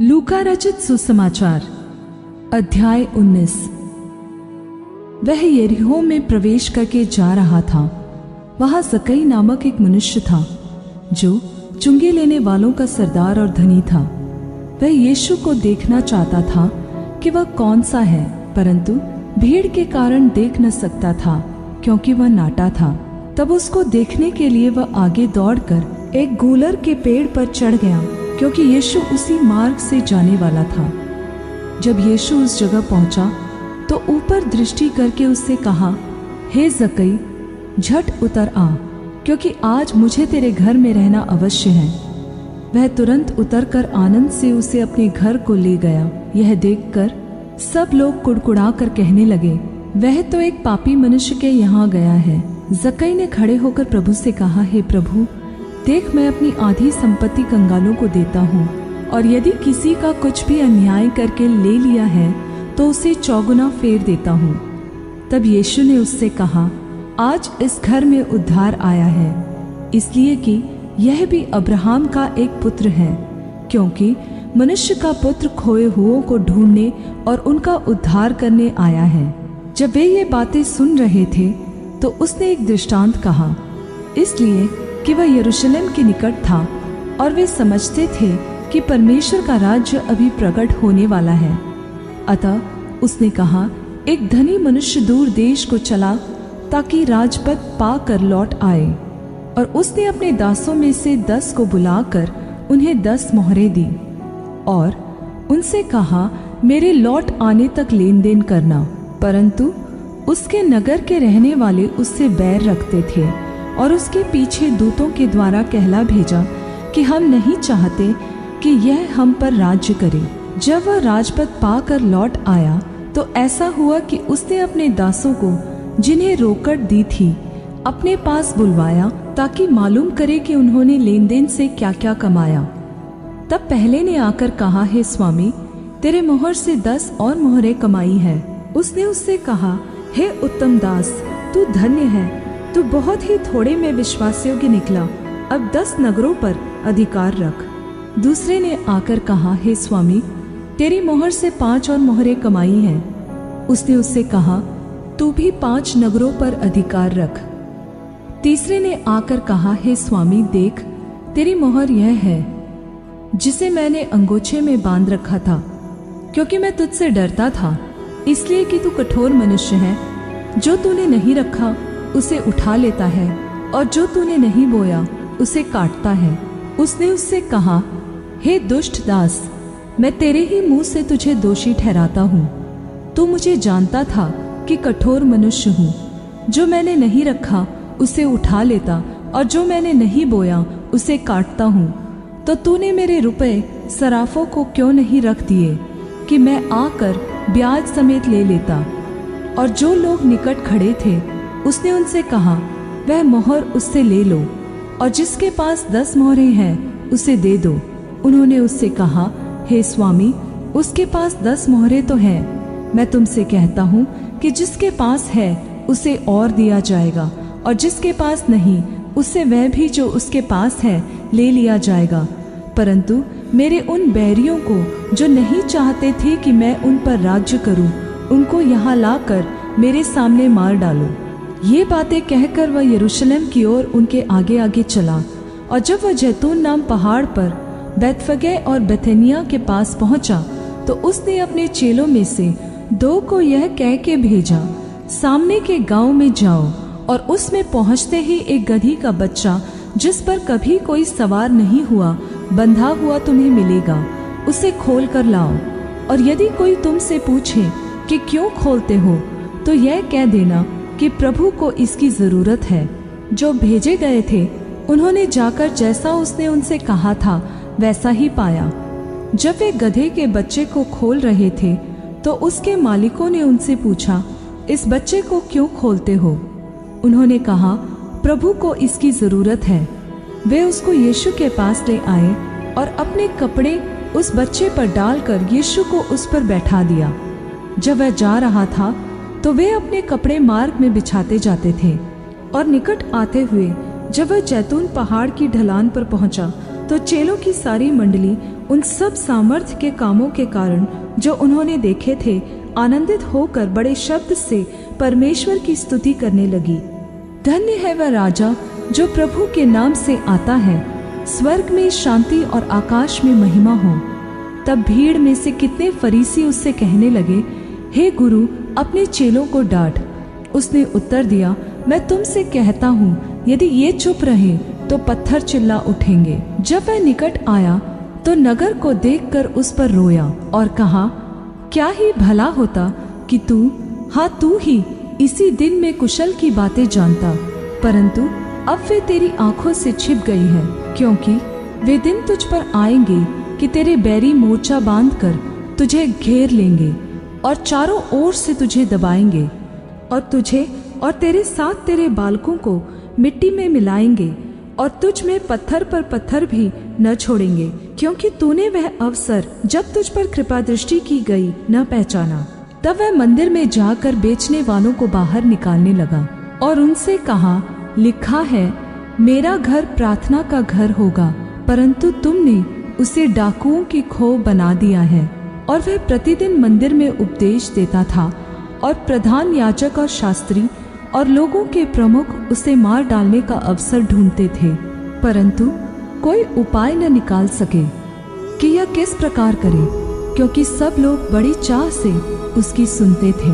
लूका रचित सुसमाचार अध्याय 19। वह यरीहो में प्रवेश करके जा रहा था। वहां जक्कई नामक एक मनुष्य था जो चुंगी लेने वालों का सरदार और धनी था। वह यीशु को देखना चाहता था कि वह कौन सा है, परंतु भीड़ के कारण देख न सकता था क्योंकि वह नाटा था। तब उसको देखने के लिए वह आगे दौड़कर एक गूलर के पेड़ पर चढ़ गया क्योंकि यीशु उसी मार्ग से जाने वाला था। जब यीशु उस जगह पहुंचा तो ऊपर दृष्टि करके उससे कहा, हे जक्कई, झट उतर आ, क्योंकि आज मुझे तेरे घर में रहना अवश्य है। वह तुरंत उतरकर आनंद से उसे अपने घर को ले गया। यह देखकर सब लोग कुड़कुड़ा कर कहने लगे, वह तो एक पापी मनुष्य के यहाँ गया है। जक्कई ने खड़े होकर प्रभु से कहा, हे प्रभु, देख, मैं अपनी आधी संपत्ति कंगालों को देता हूँ, और यदि किसी का कुछ भी अन्याय करके ले लिया है तो उसे चौगुना फेर देता हूँ। तब यीशु ने उससे कहा, आज इस घर में उद्धार आया है, इसलिए कि यह भी अब्राहम का एक पुत्र है, क्योंकि मनुष्य का पुत्र खोए हुओं को ढूंढने और उनका उद्धार करने आया है। जब वे ये बातें सुन रहे थे तो उसने एक दृष्टांत कहा, इसलिए कि वह यरूशलेम के निकट था और वे समझते थे कि परमेश्वर का राज्य अभी प्रकट होने वाला है। अतः उसने कहा, एक धनी मनुष्य दूर देश को चला ताकि राजपद पाकर लौट आए, और उसने अपने दासों में से 10 को बुलाकर उन्हें 10 मोहरें दी और उनसे कहा, मेरे लौट आने तक लेन देन करना। परंतु उसके नगर के रहने वाले उससे बैर रखते थे और उसके पीछे दूतों के द्वारा कहला भेजा कि हम नहीं चाहते कि यह हम पर राज्य करे। जब वह राजपद पाकर लौट आया तो ऐसा हुआ कि उसने अपने दासों को, जिन्हें रोकड़ दी थी, अपने पास बुलवाया ताकि मालूम करे कि उन्होंने लेन देन से क्या क्या कमाया। तब पहले ने आकर कहा, हे स्वामी, तेरे मोहर से 10 और मोहरें कमाई है। उसने उससे कहा, हे उत्तम दास, तू धन्य है, तू बहुत ही थोड़े में विश्वासयोग्य निकला, अब 10 नगरों पर अधिकार रख। दूसरे ने आकर कहा, हे स्वामी, तेरी मोहर से 5 और मोहरें कमाई हैं। उसने उससे कहा, तू भी 5 नगरों पर अधिकार रख। तीसरे ने आकर कहा, हे स्वामी, देख, तेरी मोहर यह है जिसे मैंने अंगोछे में बांध रखा था, क्योंकि मैं तुझसे डरता था, इसलिए कि तू कठोर मनुष्य है। जो तूने नहीं रखा उसे उठा लेता है, और जो तूने नहीं बोया उसे काटता है। उसने उससे कहा, हे दुष्ट दास, मैं तेरे ही मुंह से तुझे दोषी ठहराता हूँ। तू मुझे जानता था कि कठोर मनुष्य हूँ, जो मैंने नहीं रखा उसे उठा लेता, और जो मैंने नहीं बोया उसे काटता हूँ। तो तूने मेरे रुपए सराफों को क्यों नहीं रख दिए कि मैं आकर ब्याज समेत ले लेता। और जो लोग निकट खड़े थे उसने उनसे कहा, वह मोहर उससे ले लो, और जिसके पास 10 मोहरें हैं उसे दे दो। उन्होंने उससे कहा, हे स्वामी, उसके पास 10 मोहरें तो हैं। मैं तुमसे कहता हूँ कि जिसके पास है उसे और दिया जाएगा, और जिसके पास नहीं उससे वह भी जो उसके पास है ले लिया जाएगा। परंतु मेरे उन बैरियों को, जो नहीं चाहते थे कि मैं उन पर राज्य करूं, उनको यहाँ लाकर मेरे सामने मार डालो। ये बातें कहकर वह यरूशलेम की ओर उनके आगे आगे चला, और जब वह जैतून नाम पहाड़ पर बैतफगे और बेथनिया के पास पहुंचा तो उसने अपने चेलों में से 2 को यह कह के भेजा, सामने के गांव में जाओ, और उसमें पहुंचते ही एक गधी का बच्चा, जिस पर कभी कोई सवार नहीं हुआ, बंधा हुआ तुम्हें मिलेगा, उसे खोल कर लाओ। और यदि कोई तुमसे पूछे कि क्यों खोलते हो, तो यह कह देना कि प्रभु को इसकी जरूरत है। जो भेजे गए थे उन्होंने जाकर जैसा उसने उनसे कहा था वैसा ही पाया। जब वे गधे के बच्चे को खोल रहे थे तो उसके मालिकों ने उनसे पूछा, इस बच्चे को क्यों खोलते हो? उन्होंने कहा, प्रभु को इसकी जरूरत है। वे उसको यीशु के पास ले आए और अपने कपड़े उस बच्चे पर डालकर यीशु को उस पर बैठा दिया। जब वह जा रहा था तो वे अपने कपड़े मार्ग में बिछाते जाते थे, और निकट आते हुए जब वह जैतून पहाड़ की ढलान पर पहुंचा तो चेलों की सारी मंडली उन सब सामर्थ्य के कामों के कारण जो उन्होंने देखे थे आनंदित होकर बड़े शब्द से परमेश्वर की स्तुति करने लगी। धन्य है वह राजा जो प्रभु के नाम से आता है, स्वर्ग में शांति और आकाश में महिमा हो। तब भीड़ में से कितने फरीसी उससे कहने लगे, हे गुरु, अपने चेलों को डांट। उसने उत्तर दिया, मैं तुमसे कहता हूँ, यदि ये चुप रहे तो पत्थर चिल्ला उठेंगे। जब वह निकट आया तो नगर को देखकर उस पर रोया और कहा, क्या ही भला होता कि तू ही इसी दिन में कुशल की बातें जानता, परंतु अब वे तेरी आंखों से छिप गई है, क्योंकि वे दिन तुझ पर आएंगे कि तेरे बैरी मोर्चा बांधकर तुझे घेर लेंगे और चारों ओर से तुझे दबाएंगे और तुझे और तेरे साथ तेरे बालकों को मिट्टी में मिलाएंगे और तुझ में पत्थर पर पत्थर भी न छोड़ेंगे, क्योंकि तूने वह अवसर जब तुझ पर कृपा दृष्टि की गई न पहचाना। तब वह मंदिर में जाकर बेचने वालों को बाहर निकालने लगा और उनसे कहा, लिखा है, मेरा घर प्रार्थना का घर होगा, परंतु तुमने उसे डाकुओं की खोह बना दिया है। और वह प्रतिदिन मंदिर में उपदेश देता था और प्रधान याजक और शास्त्री और लोगों के प्रमुख उसे मार डालने का अवसर ढूंढते थे, परंतु कोई उपाय न निकाल सके कि यह किस प्रकार करे, क्योंकि सब लोग बड़ी चाह से उसकी सुनते थे।